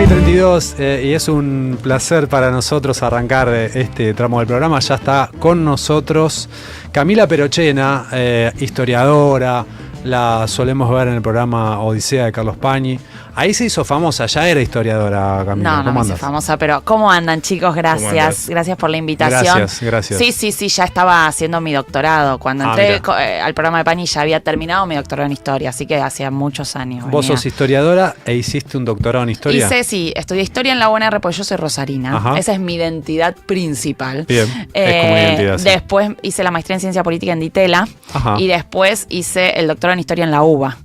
6:32 y es un placer para nosotros arrancar este tramo del programa. Ya está con nosotros Camila Perochena, historiadora, la solemos ver en el programa Odisea de Carlos Pañi. Ahí se hizo famosa, ya era historiadora, Camila. No me hice famosa, pero ¿cómo andan, chicos? Gracias, gracias por la invitación. Gracias. Sí, ya estaba haciendo mi doctorado. Cuando entré al programa de Pañi ya había terminado mi doctorado en historia, así que hacía muchos años. ¿Vos sos historiadora e hiciste un doctorado en historia? Estudié historia en la UNR porque yo soy rosarina. Ajá. Esa es mi identidad principal. Bien, es como identidad. Sí. Después hice la maestría en ciencia política en DITELA. Ajá. Y después hice el doctorado en historia en la UBA.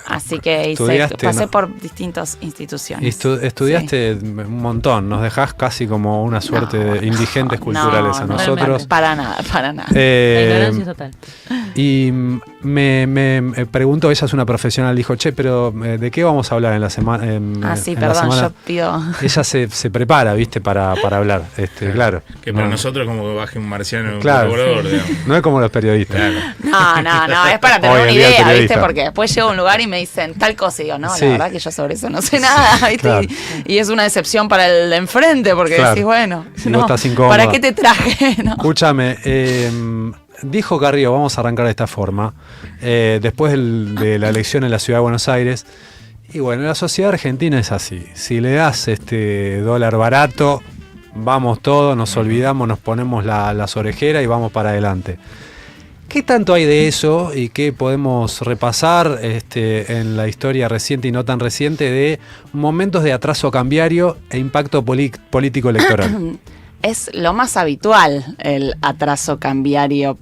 Así que pasé por distintas instituciones. Estudiaste un montón, nos dejás casi como una suerte de indigentes culturales a nosotros. Para nada. La ignorancia total. Y me preguntó, ella es una profesional, dijo, pero ¿de qué vamos a hablar en la semana? Yo pido. Ella se prepara, ¿viste? Para hablar, claro. Que para nosotros como que baje un marciano en un colaborador, no es como los periodistas. Claro. No, es para tener una idea, ¿viste? Porque después llego a un lugar y me dicen tal cosa y digo, la verdad que yo sobre eso no sé nada, ¿viste? Claro. Y es una decepción para el de enfrente porque decís, bueno, estás incómoda. ¿Para qué te traje? Escúchame, dijo Carrillo, vamos a arrancar de esta forma, después de la elección en la Ciudad de Buenos Aires, y bueno, la sociedad argentina es así, si le das dólar barato, vamos todos, nos olvidamos, nos ponemos las orejeras y vamos para adelante. ¿Qué tanto hay de eso y qué podemos repasar en la historia reciente y no tan reciente de momentos de atraso cambiario e impacto político electoral? Es lo más habitual el atraso cambiario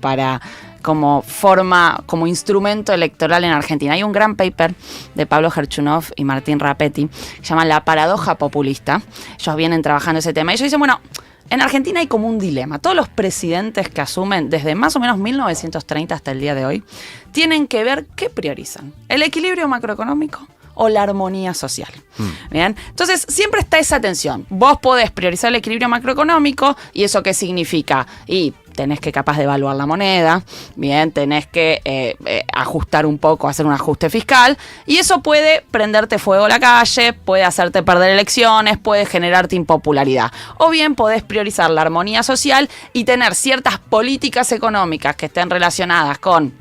como instrumento electoral en Argentina. Hay un gran paper de Pablo Gerchunov y Martín Rapetti que se llama La paradoja populista. Ellos vienen trabajando ese tema. Ellos dicen, en Argentina hay como un dilema. Todos los presidentes que asumen desde más o menos 1930 hasta el día de hoy tienen que ver qué priorizan. ¿El equilibrio macroeconómico o la armonía social? ¿Bien? Entonces, siempre está esa tensión. Vos podés priorizar el equilibrio macroeconómico y ¿eso qué significa? Y tenés que capaz de evaluar la moneda, bien, tenés que ajustar un poco, hacer un ajuste fiscal, y eso puede prenderte fuego a la calle, puede hacerte perder elecciones, puede generarte impopularidad. O bien podés priorizar la armonía social y tener ciertas políticas económicas que estén relacionadas con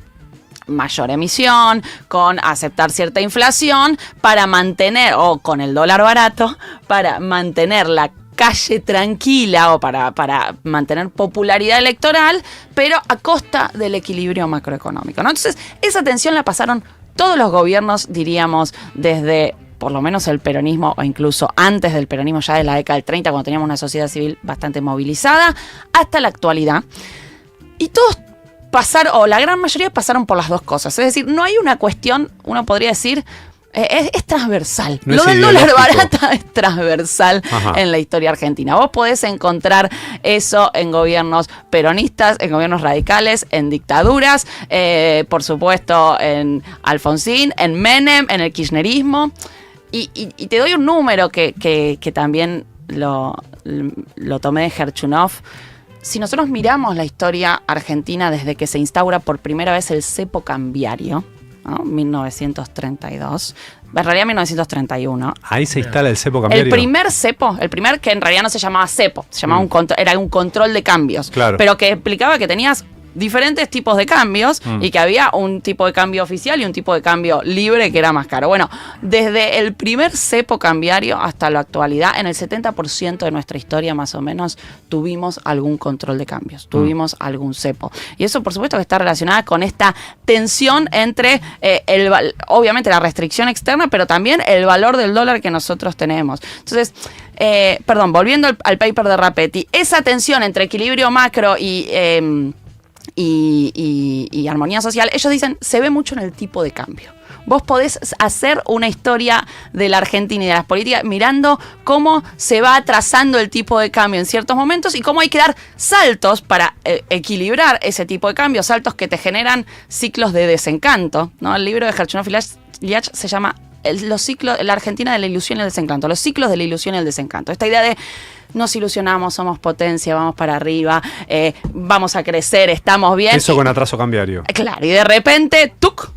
mayor emisión, con aceptar cierta inflación, para mantener, o con el dólar barato, para mantener la calle tranquila o para mantener popularidad electoral, pero a costa del equilibrio macroeconómico, ¿no? Entonces, esa tensión la pasaron todos los gobiernos, diríamos, desde por lo menos el peronismo o incluso antes del peronismo, ya de la década del 30, cuando teníamos una sociedad civil bastante movilizada, hasta la actualidad. Y todos la gran mayoría pasaron por las dos cosas. Es decir, no hay una cuestión, uno podría decir, es transversal. No lo es del dólar barato es transversal. Ajá. En la historia argentina. Vos podés encontrar eso en gobiernos peronistas, en gobiernos radicales, en dictaduras, por supuesto en Alfonsín, en Menem, en el kirchnerismo. Y te doy un número que también lo tomé de Gerchunov. Si nosotros miramos la historia argentina desde que se instaura por primera vez el cepo cambiario, ¿no? 1932, en realidad 1931. Ahí se instala el cepo cambiario. El primer cepo, que en realidad no se llamaba cepo, se llamaba era un control de cambios, claro, pero que explicaba que tenías diferentes tipos de cambios y que había un tipo de cambio oficial y un tipo de cambio libre que era más caro. Bueno, desde el primer cepo cambiario hasta la actualidad, en el 70% de nuestra historia más o menos tuvimos algún control de cambios, tuvimos algún cepo. Y eso por supuesto que está relacionada con esta tensión entre obviamente la restricción externa, pero también el valor del dólar que nosotros tenemos. Entonces, volviendo al paper de Rapetti, esa tensión entre equilibrio macro y armonía social, ellos dicen, se ve mucho en el tipo de cambio. Vos podés hacer una historia de la Argentina y de las políticas mirando cómo se va atrasando el tipo de cambio en ciertos momentos y cómo hay que dar saltos para equilibrar ese tipo de cambio, saltos que te generan ciclos de desencanto, ¿no? El libro de Gerchunov y Liach se llama los ciclos, la Argentina de la ilusión y el desencanto, los ciclos de la ilusión y el desencanto. Esta idea de nos ilusionamos, somos potencia, vamos para arriba, vamos a crecer, estamos bien. Eso con atraso cambiario. Claro, y de repente, ¡tuc!,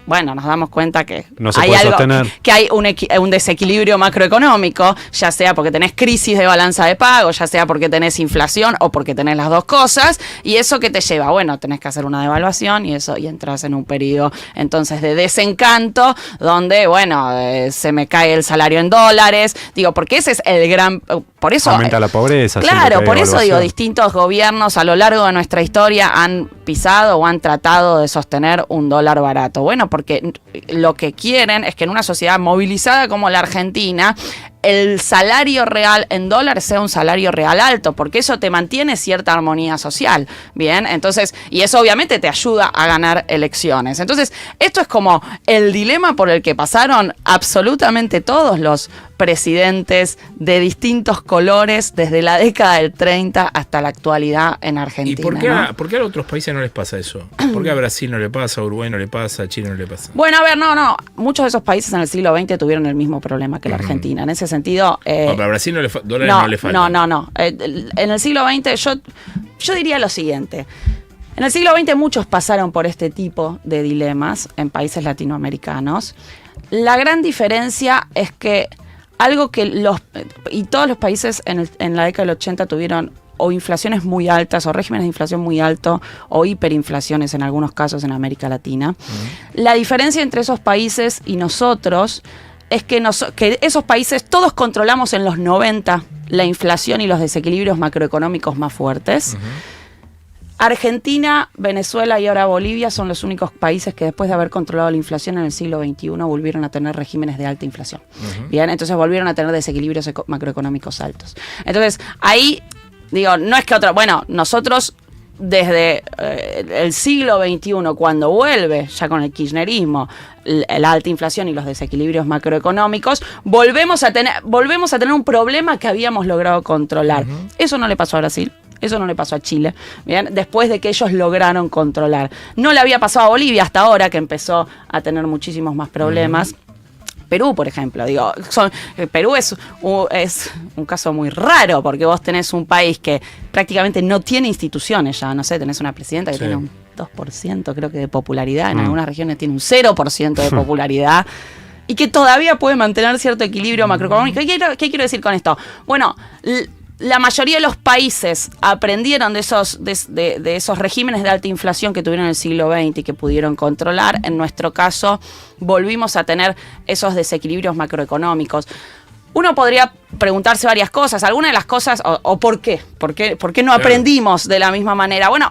bueno, nos damos cuenta que no se hay puede algo, sostener. que hay un desequilibrio macroeconómico, ya sea porque tenés crisis de balanza de pago, ya sea porque tenés inflación o porque tenés las dos cosas, y eso que te lleva, bueno, tenés que hacer una devaluación y entras en un periodo entonces de desencanto, donde, bueno, se me cae el salario en dólares, digo, porque ese es el gran, por eso aumenta la pobreza. claro, por eso digo, devaluación. distintos gobiernos a lo largo de nuestra historia han pisado o han tratado de sostener un dólar barato. Bueno, porque lo que quieren es que en una sociedad movilizada como la Argentina, el salario real en dólares sea un salario real alto, porque eso te mantiene cierta armonía social, ¿bien? Entonces, y eso obviamente te ayuda a ganar elecciones. Entonces, esto es como el dilema por el que pasaron absolutamente todos los presidentes de distintos colores desde la década del 30 hasta la actualidad en Argentina. ¿Y por qué, ¿no? por qué a otros países no les pasa eso? ¿Por qué a Brasil no le pasa, a Uruguay no le pasa, a Chile no le pasa? Bueno, a ver, no. Muchos de esos países en el siglo XX tuvieron el mismo problema que la Argentina. En ese sentido... No, pero a Brasil dólares no le faltan. No. En el siglo XX yo diría lo siguiente. En el siglo XX muchos pasaron por este tipo de dilemas en países latinoamericanos. La gran diferencia es que algo que todos los países en la década del 80 tuvieron o inflaciones muy altas o regímenes de inflación muy altos o hiperinflaciones en algunos casos en América Latina. La diferencia entre esos países y nosotros es que esos países todos controlamos en los 90 la inflación y los desequilibrios macroeconómicos más fuertes. Argentina, Venezuela y ahora Bolivia son los únicos países que después de haber controlado la inflación en el siglo XXI volvieron a tener regímenes de alta inflación. Bien, entonces volvieron a tener desequilibrios macroeconómicos altos. Entonces, ahí, digo, no es que nosotros desde el siglo XXI, cuando vuelve ya con el kirchnerismo la alta inflación y los desequilibrios macroeconómicos, volvemos a tener un problema que habíamos logrado controlar. Eso no le pasó a Brasil. Eso no le pasó a Chile, ¿bien? Después de que ellos lograron controlar. No le había pasado a Bolivia hasta ahora, que empezó a tener muchísimos más problemas. Perú, por ejemplo, Perú es un caso muy raro, porque vos tenés un país que prácticamente no tiene instituciones ya, no sé, tenés una presidenta que tiene un 2% creo que de popularidad, en algunas regiones tiene un 0% de popularidad, y que todavía puede mantener cierto equilibrio macroeconómico. ¿Qué quiero decir con esto? Bueno, la mayoría de los países aprendieron de esos regímenes de alta inflación que tuvieron en el siglo XX y que pudieron controlar. En nuestro caso, volvimos a tener esos desequilibrios macroeconómicos. Uno podría preguntarse varias cosas. Algunas de las cosas, o ¿por qué? ¿Por qué no aprendimos de la misma manera? Bueno,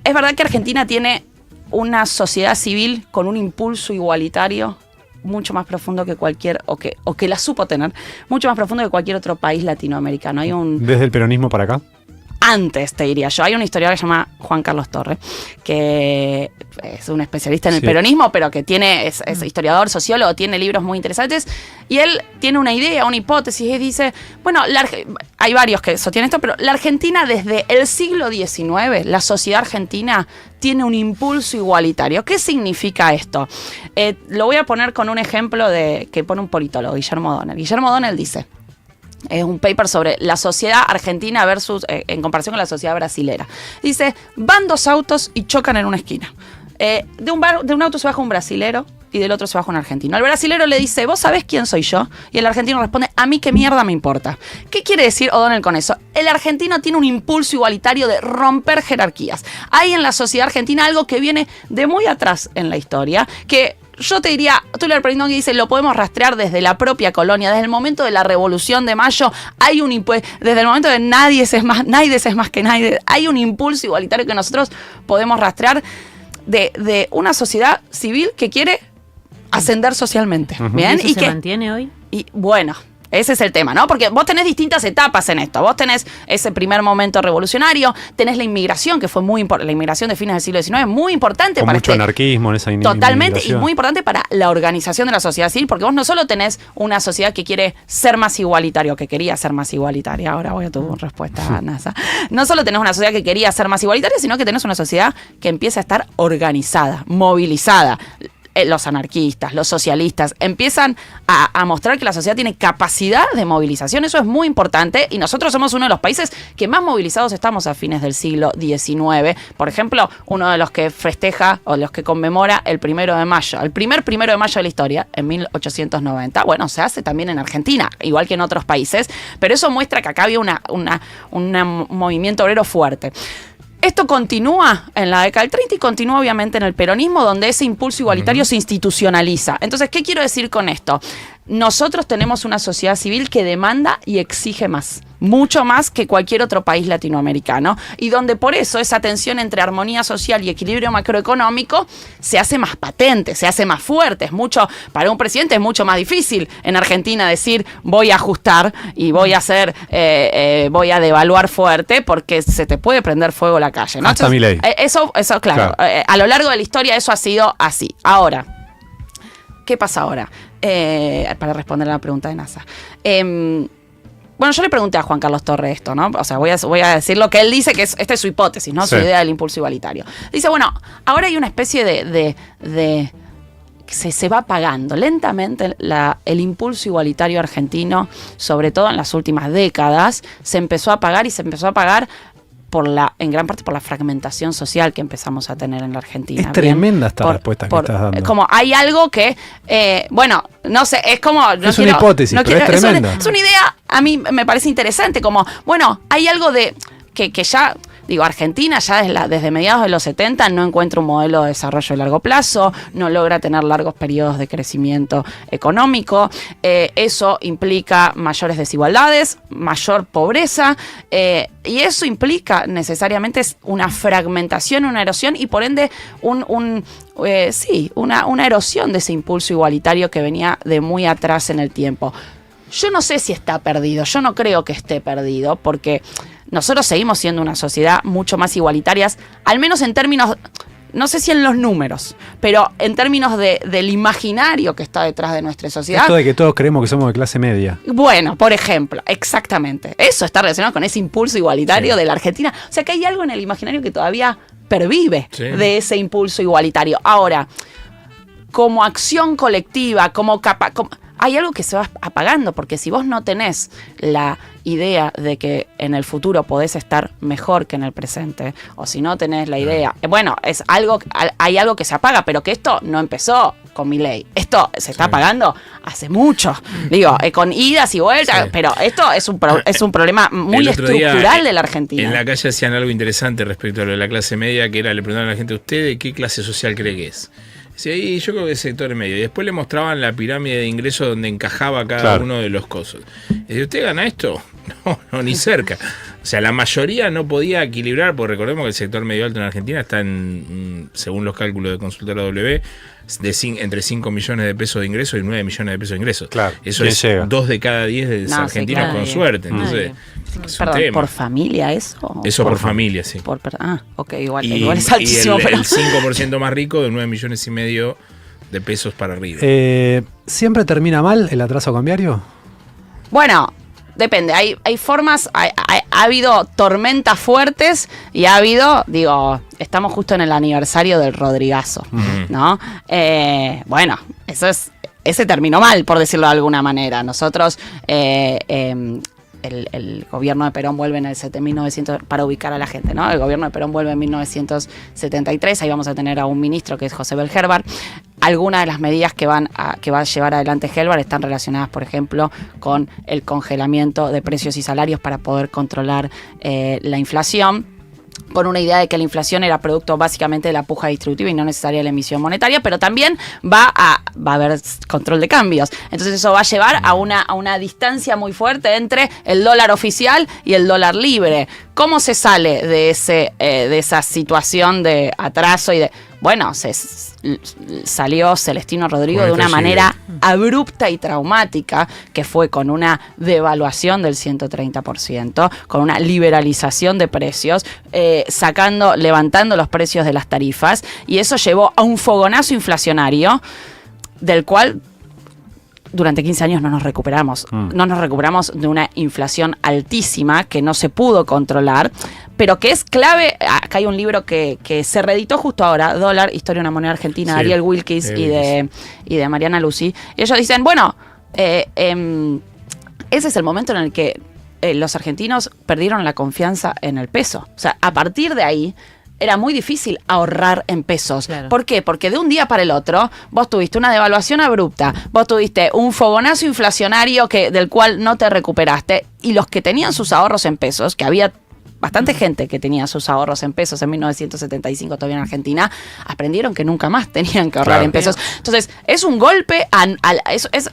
es verdad que Argentina tiene una sociedad civil con un impulso igualitario mucho más profundo que cualquier, o que la supo tener, mucho más profundo que cualquier otro país latinoamericano. ¿Desde el peronismo para acá? Antes, te diría yo. Hay un historiador que se llama Juan Carlos Torre, que es un especialista en el peronismo, pero que es historiador, sociólogo, tiene libros muy interesantes, y él tiene una idea, una hipótesis, y dice, bueno, hay varios que sostienen esto, pero la Argentina desde el siglo XIX, la sociedad argentina tiene un impulso igualitario. ¿Qué significa esto? Lo voy a poner con un ejemplo que pone un politólogo, Guillermo O'Donnell. Guillermo O'Donnell dice, es un paper sobre la sociedad argentina versus en comparación con la sociedad brasilera. Dice, van dos autos y chocan en una esquina. De un auto se baja un brasilero y del otro se baja un argentino. Al brasilero le dice, ¿vos sabés quién soy yo? Y el argentino responde, a mí qué mierda me importa. ¿Qué quiere decir O'Donnell con eso? El argentino tiene un impulso igualitario de romper jerarquías. Hay en la sociedad argentina algo que viene de muy atrás en la historia, que yo te diría, Tulio Perindón que dice, lo podemos rastrear desde la propia colonia, desde el momento de la Revolución de Mayo, desde el momento de nadie es más que nadie, hay un impulso igualitario que nosotros podemos rastrear de una sociedad civil que quiere ascender socialmente. ¿Bien? ¿Y eso se mantiene hoy? Y bueno, ese es el tema, ¿no? Porque vos tenés distintas etapas en esto. Vos tenés ese primer momento revolucionario, tenés la inmigración, que fue muy importante, la inmigración de fines del siglo XIX, muy importante con para mucho anarquismo en esa totalmente, y muy importante para la organización de la sociedad civil, porque vos no solo tenés una sociedad que quiere ser más igualitaria, o que quería ser más igualitaria, ahora voy a tu respuesta, NASA. No solo tenés una sociedad que quería ser más igualitaria, sino que tenés una sociedad que empieza a estar organizada, movilizada. los anarquistas, los socialistas, empiezan a mostrar que la sociedad tiene capacidad de movilización. Eso es muy importante y nosotros somos uno de los países que más movilizados estamos a fines del siglo XIX. Por ejemplo, uno de los que festeja o los que conmemora el 1 de mayo, el primer 1 de mayo de la historia, en 1890. Bueno, se hace también en Argentina, igual que en otros países, pero eso muestra que acá había un movimiento obrero fuerte. Esto continúa en la década del 30 y continúa obviamente en el peronismo, donde ese impulso igualitario se institucionaliza. Entonces, ¿qué quiero decir con esto? Nosotros tenemos una sociedad civil que demanda y exige más, mucho más que cualquier otro país latinoamericano, y donde por eso esa tensión entre armonía social y equilibrio macroeconómico se hace más patente, se hace más fuerte. Para un presidente es mucho más difícil en Argentina decir voy a ajustar y voy a devaluar fuerte, porque se te puede prender fuego la calle, ¿no? Hasta Milei. Eso claro. A lo largo de la historia eso ha sido así. Ahora, ¿qué pasa ahora? Para responder a la pregunta de NASA. Bueno, yo le pregunté a Juan Carlos Torre esto, ¿no? O sea, voy a decir lo que él dice, que esta es su hipótesis, ¿no? Sí. Su idea del impulso igualitario. Dice, bueno, ahora hay una especie de se va apagando lentamente el impulso igualitario argentino, sobre todo en las últimas décadas, se empezó a apagar en gran parte por la fragmentación social que empezamos a tener en la Argentina. Es tremenda esta respuesta que estás dando. Como hay algo que, no sé, es como... Es una hipótesis, pero es tremenda. Es una idea, a mí me parece interesante, como, bueno, hay algo de que ya... Digo, Argentina ya desde mediados de los 70 no encuentra un modelo de desarrollo de largo plazo, no logra tener largos periodos de crecimiento económico. Eso implica mayores desigualdades, mayor pobreza, y eso implica necesariamente una fragmentación, una erosión y por ende una erosión de ese impulso igualitario que venía de muy atrás en el tiempo. Yo no sé si está perdido, yo no creo que esté perdido, porque nosotros seguimos siendo una sociedad mucho más igualitaria, al menos en términos, no sé si en los números, pero en términos del imaginario que está detrás de nuestra sociedad. Esto de que todos creemos que somos de clase media. Bueno, por ejemplo, exactamente. Eso está relacionado con ese impulso igualitario de la Argentina. O sea que hay algo en el imaginario que todavía pervive de ese impulso igualitario. Ahora, como acción colectiva, hay algo que se va apagando, porque si vos no tenés la idea de que en el futuro podés estar mejor que en el presente, o si no tenés la idea, hay algo que se apaga, pero que esto no empezó con Milei. Esto se está apagando hace mucho. Digo, con idas y vueltas, pero esto es un problema muy estructural de la Argentina. En la calle hacían algo interesante respecto a lo de la clase media, que era, le preguntaban a la gente, ¿usted de qué clase social cree que es? Sí, yo creo que es sector medio. Y después le mostraban la pirámide de ingresos donde encajaba cada uno de los cosos. Y si ¿usted gana esto? No, ni cerca. O sea, la mayoría no podía equilibrar, porque recordemos que el sector medio alto en Argentina está según los cálculos de Consultora W, entre 5 millones de pesos de ingresos y 9 millones de pesos de ingresos. Claro. Eso es 2 de cada 10 de argentinos con suerte. Entonces, perdón, ¿por familia eso? Eso por familia, sí. Ok, igual es altísimo. Y el 5% más rico de 9 millones y medio de pesos para arriba. ¿Siempre termina mal el atraso cambiario? Bueno, depende. Hay formas, ha habido tormentas fuertes y ha habido, estamos justo en el aniversario del Rodrigazo, ¿no? Bueno, ese terminó mal, por decirlo de alguna manera. Nosotros... El gobierno de Perón vuelve en el 1900, para ubicar a la gente, ¿no? El gobierno de Perón vuelve en 1973, ahí vamos a tener a un ministro que es José Belgerbar. Algunas de las medidas que va a llevar adelante Helbar están relacionadas, por ejemplo, con el congelamiento de precios y salarios para poder controlar la inflación, con una idea de que la inflación era producto básicamente de la puja distributiva y no necesaria de la emisión monetaria, pero también va a haber control de cambios. Entonces eso va a llevar a una distancia muy fuerte entre el dólar oficial y el dólar libre. ¿Cómo se sale de esa situación de atraso y de... Bueno, salió Celestino Rodrigo de una manera abrupta y traumática, que fue con una devaluación del 130%, con una liberalización de precios, levantando los precios de las tarifas, y eso llevó a un fogonazo inflacionario del cual durante 15 años no nos recuperamos. No nos recuperamos de una inflación altísima que no se pudo controlar, pero que es clave. Acá hay un libro que se reeditó justo ahora, Dólar, Historia de una moneda argentina, de Ariel Wilkis y de Mariana Lucy. Y ellos dicen, bueno, ese es el momento en el que los argentinos perdieron la confianza en el peso. O sea, a partir de ahí era muy difícil ahorrar en pesos. Claro. ¿Por qué? Porque de un día para el otro vos tuviste una devaluación abrupta, vos tuviste un fogonazo inflacionario del cual no te recuperaste, y los que tenían sus ahorros en pesos, que había bastante gente que tenía sus ahorros en pesos en 1975 todavía en Argentina, aprendieron que nunca más tenían que ahorrar en pesos. Entonces, es un golpe,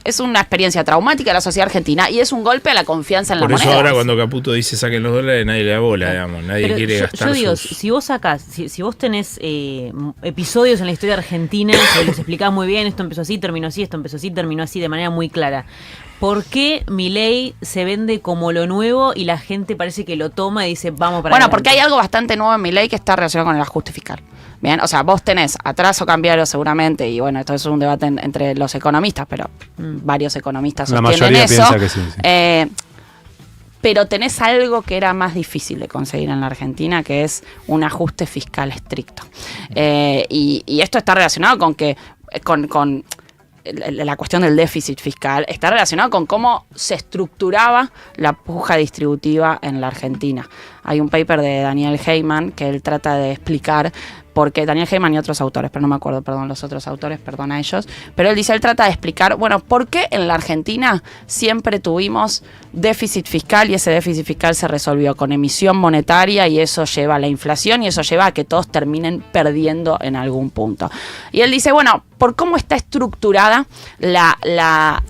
es una experiencia traumática de la sociedad argentina y es un golpe a la confianza en la moneda. Por eso ahora cuando Caputo dice saquen los dólares, nadie le da bola, digamos. Nadie Pero quiere gastar yo digo, sus... si vos sacás, si vos tenés episodios en la historia argentina que les explicás muy bien, esto empezó así, terminó así, esto empezó así, terminó así, de manera muy clara. ¿Por qué Milei se vende como lo nuevo y la gente parece que lo toma y dice, vamos para adelante? Porque hay algo bastante nuevo en Milei que está relacionado con el ajuste fiscal. Bien, o sea, vos tenés atraso cambiario seguramente, y bueno, esto es un debate entre los economistas, pero varios economistas la sostienen mayoría eso. piensa que sí. Pero tenés algo que era más difícil de conseguir en la Argentina, que es un ajuste fiscal estricto. Y esto está relacionado con que con la cuestión del déficit fiscal, está relacionado con cómo se estructuraba la puja distributiva en la Argentina. Hay un paper de Daniel Heyman que él trata de explicar porque Daniel Heyman y otros autores, pero no me acuerdo, los otros autores, perdón a ellos, pero él trata de explicar, bueno, ¿por qué en la Argentina siempre tuvimos déficit fiscal y ese déficit fiscal se resolvió con emisión monetaria y eso lleva a la inflación y eso lleva a que todos terminen perdiendo en algún punto? Y él dice, bueno, por cómo está estructurada la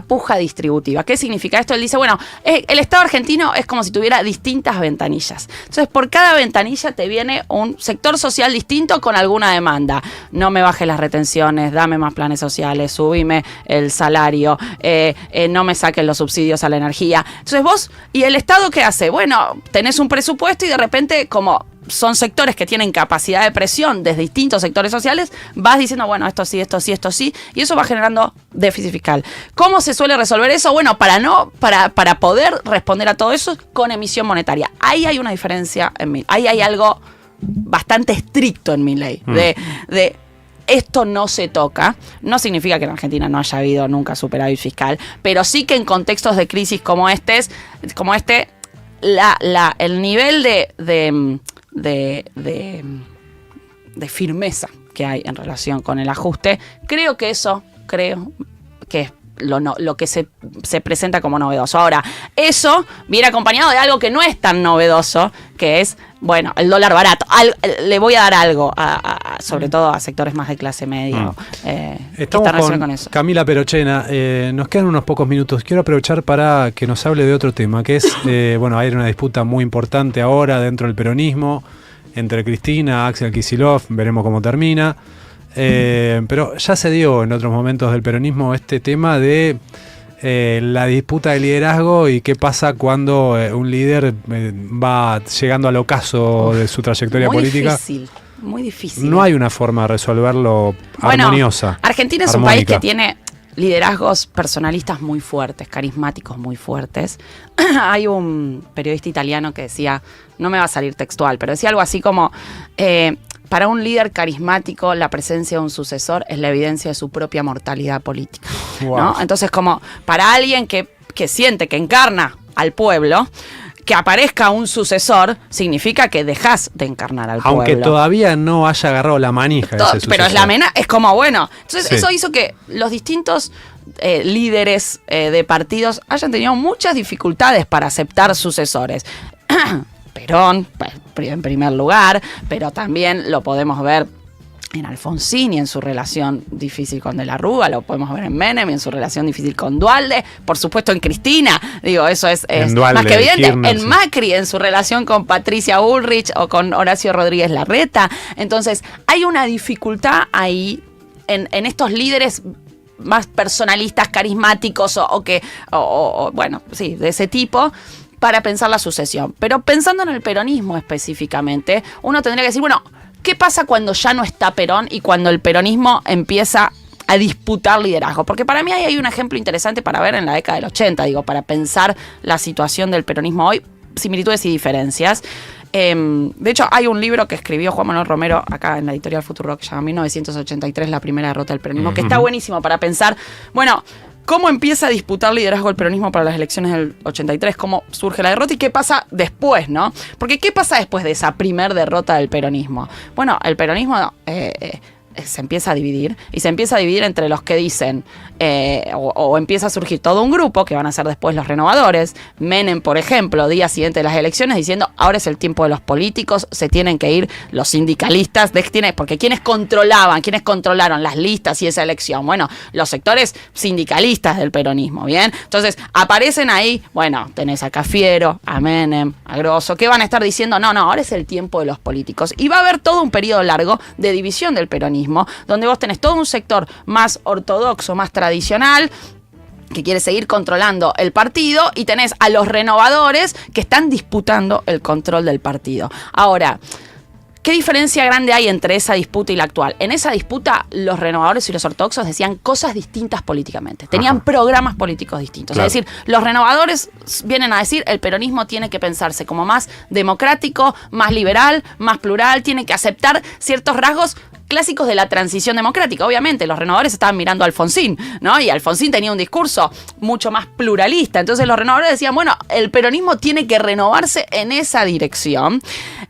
puja distributiva. ¿Qué significa esto? Él dice, bueno, el Estado argentino es como si tuviera distintas ventanillas. Entonces, por cada ventanilla te viene un sector social distinto con alguna demanda. No me bajes las retenciones, dame más planes sociales, subime el salario, no me saquen los subsidios a la energía. Entonces vos, ¿y el Estado qué hace? Bueno, tenés un presupuesto y de repente, como son sectores que tienen capacidad de presión desde distintos sectores sociales, vas diciendo, bueno, esto sí, esto sí, esto sí, y eso va generando déficit fiscal. ¿Cómo se suele resolver eso? Bueno, para poder responder a todo eso con emisión monetaria. Ahí hay una diferencia ahí hay algo bastante estricto en mi ley, de esto no se toca. No significa que en Argentina no haya habido nunca superávit fiscal, pero sí que en contextos de crisis como este, el nivel de firmeza que hay en relación con el ajuste, creo que es lo que se presenta como novedoso. Ahora, eso viene acompañado de algo que no es tan novedoso, que es, bueno, el dólar barato. Le voy a dar algo, sobre todo a sectores más de clase media. Estamos con eso. Camila Perochena. Nos quedan unos pocos minutos. Quiero aprovechar para que nos hable de otro tema, que es, bueno, hay una disputa muy importante ahora dentro del peronismo, entre Cristina, Axel Kicillof, veremos cómo termina. Pero ya se dio en otros momentos del peronismo este tema de la disputa de liderazgo y qué pasa cuando un líder va llegando al ocaso de su trayectoria política. Muy difícil. No hay una forma de resolverlo armoniosa. Argentina es un país que tiene liderazgos personalistas muy fuertes, carismáticos muy fuertes. Hay un periodista italiano que decía, no me va a salir textual, pero decía algo así como, para un líder carismático la presencia de un sucesor es la evidencia de su propia mortalidad política. Wow. ¿No? Entonces, como para alguien que siente que encarna al pueblo, que aparezca un sucesor significa que dejás de encarnar al pueblo. Aunque todavía no haya agarrado la manija ese sucesor. Pero es como, bueno. Entonces eso hizo que los distintos líderes de partidos hayan tenido muchas dificultades para aceptar sucesores. Perón, en primer lugar, pero también lo podemos ver en Alfonsín y en su relación difícil con De la Rúa, lo podemos ver en Menem y en su relación difícil con Duhalde, por supuesto en Cristina, digo, eso es Duhalde, más que evidente, Kirchner, en Macri, en su relación con Patricia Bullrich o con Horacio Rodríguez Larreta. Entonces, hay una dificultad ahí en estos líderes más personalistas, carismáticos bueno, sí, de ese tipo, para pensar la sucesión. Pero pensando en el peronismo específicamente, uno tendría que decir, bueno, ¿qué pasa cuando ya no está Perón y cuando el peronismo empieza a disputar liderazgo. Porque para mí ahí hay un ejemplo interesante para ver en la década del 80, digo, para pensar la situación del peronismo hoy, similitudes y diferencias. De hecho, hay un libro que escribió Juan Manuel Romero acá en la editorial Futurock, que se llama 1983, la primera derrota del peronismo, que está buenísimo para pensar, bueno, cómo empieza a disputar liderazgo el peronismo para las elecciones del 83, cómo surge la derrota y qué pasa después, ¿no? Porque ¿qué pasa después de esa primer derrota del peronismo? Bueno, el peronismo se empieza a dividir, y se empieza a dividir entre los que dicen, o empieza a surgir todo un grupo, que van a ser después los renovadores. Menem, por ejemplo, día siguiente de las elecciones, diciendo, ahora es el tiempo de los políticos, se tienen que ir los sindicalistas, porque ¿quiénes controlaron las listas y esa elección? Bueno, los sectores sindicalistas del peronismo, ¿bien? Entonces, aparecen ahí, bueno, tenés a Cafiero, a Menem, a Grosso, que van a estar diciendo, no, ahora es el tiempo de los políticos. Y va a haber todo un periodo largo de división del peronismo, donde vos tenés todo un sector más ortodoxo, más tradicional, que quiere seguir controlando el partido, y tenés a los renovadores que están disputando el control del partido. Ahora, ¿qué diferencia grande hay entre esa disputa y la actual? En esa disputa, los renovadores y los ortodoxos decían cosas distintas políticamente. Tenían programas políticos distintos. Claro. Es decir, los renovadores vienen a decir, el peronismo tiene que pensarse como más democrático, más liberal, más plural, tiene que aceptar ciertos rasgos clásicos de la transición democrática. Obviamente, los renovadores estaban mirando a Alfonsín, ¿no? Y Alfonsín tenía un discurso mucho más pluralista. Entonces, los renovadores decían, bueno, el peronismo tiene que renovarse en esa dirección.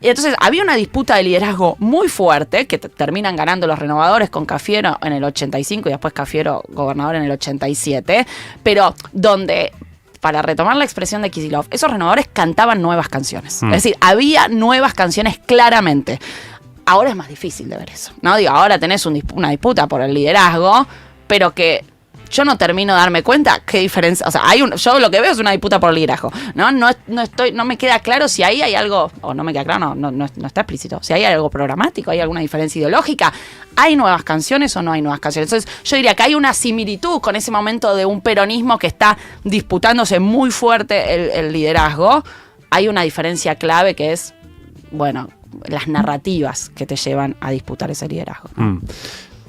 Y entonces, había una disputa de liderazgo muy fuerte, que terminan ganando los renovadores con Cafiero en el 85 y después Cafiero gobernador en el 87, pero donde, para retomar la expresión de Kicillof, esos renovadores cantaban nuevas canciones. Es decir, había nuevas canciones claramente. Ahora es más difícil de ver eso, ¿no? Digo, ahora tenés una disputa por el liderazgo, pero que yo no termino de darme cuenta qué diferencia. O sea, yo lo que veo es una disputa por el liderazgo, ¿no? No me queda claro si ahí hay algo, o no me queda claro, no está explícito. Si hay algo programático, hay alguna diferencia ideológica, ¿hay nuevas canciones o no hay nuevas canciones? Entonces, yo diría que hay una similitud con ese momento de un peronismo que está disputándose muy fuerte el liderazgo. Hay una diferencia clave que es, bueno, las narrativas que te llevan a disputar ese liderazgo.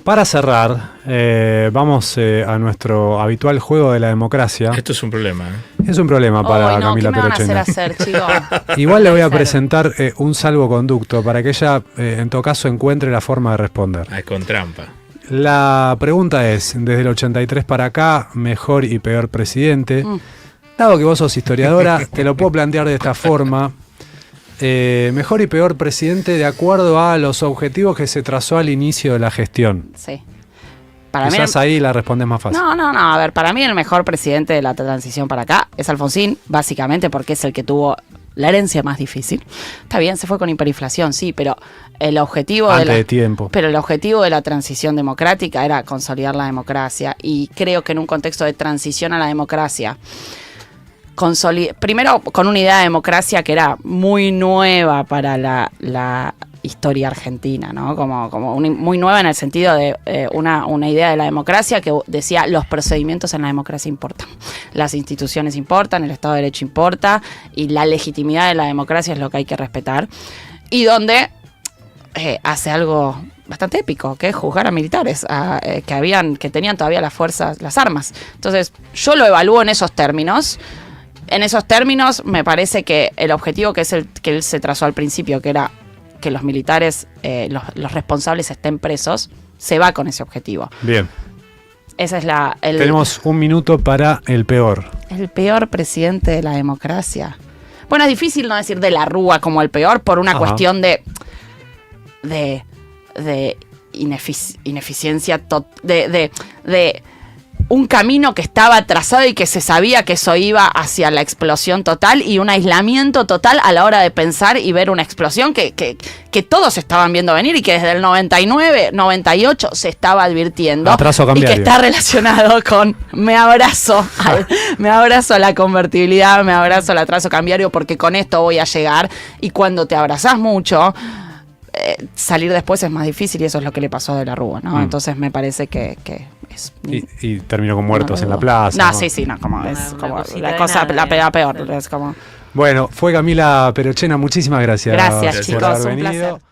Para cerrar, vamos a nuestro habitual juego de la democracia. Esto es un problema, ¿eh? Es un problema para Camila Perochena. ¿Qué me van a hacer, chicos? Igual le voy a presentar un salvoconducto para que ella, en todo caso, encuentre la forma de responder. Es con trampa. La pregunta es, desde el 83 para acá, mejor y peor presidente. Dado que vos sos historiadora, te lo puedo plantear de esta forma. Mejor y peor presidente de acuerdo a los objetivos que se trazó al inicio de la gestión. Sí. Quizás ahí la respondes más fácil. No. A ver, para mí el mejor presidente de la transición para acá es Alfonsín, básicamente porque es el que tuvo la herencia más difícil. Está bien, se fue con hiperinflación, sí, pero el objetivo de tiempo. Pero el objetivo de la transición democrática era consolidar la democracia, y creo que en un contexto de transición a la democracia, primero con una idea de democracia que era muy nueva para la historia argentina, ¿no? Como muy nueva en el sentido de una idea de la democracia que decía, los procedimientos en la democracia importan, las instituciones importan, el Estado de Derecho importa, y la legitimidad de la democracia es lo que hay que respetar, y donde hace algo bastante épico, que es juzgar a militares que tenían todavía las fuerzas, las armas. Entonces, yo lo evalúo en esos términos. En esos términos, me parece que el objetivo que él se trazó al principio, que era que los militares, los responsables estén presos, se va con ese objetivo. Bien. Esa es Tenemos un minuto para el peor. El peor presidente de la democracia. Bueno, es difícil no decir de la Rúa como el peor por una cuestión de ineficiencia, de un camino que estaba trazado y que se sabía que eso iba hacia la explosión total, y un aislamiento total a la hora de pensar y ver una explosión que todos estaban viendo venir, y que desde el 99, 98 se estaba advirtiendo. Atraso cambiario. Y que está relacionado con me abrazo a la convertibilidad, me abrazo al atraso cambiario, porque con esto voy a llegar. Y cuando te abrazás mucho, salir después es más difícil, y eso es lo que le pasó a De la Rúa, ¿no? Entonces me parece que es... Y terminó con muertos en la plaza. No, sí, es como la cosa, la peor. Es como... Bueno, fue Camila Perochena, muchísimas gracias. Gracias, chicos, por haber un venido. placer.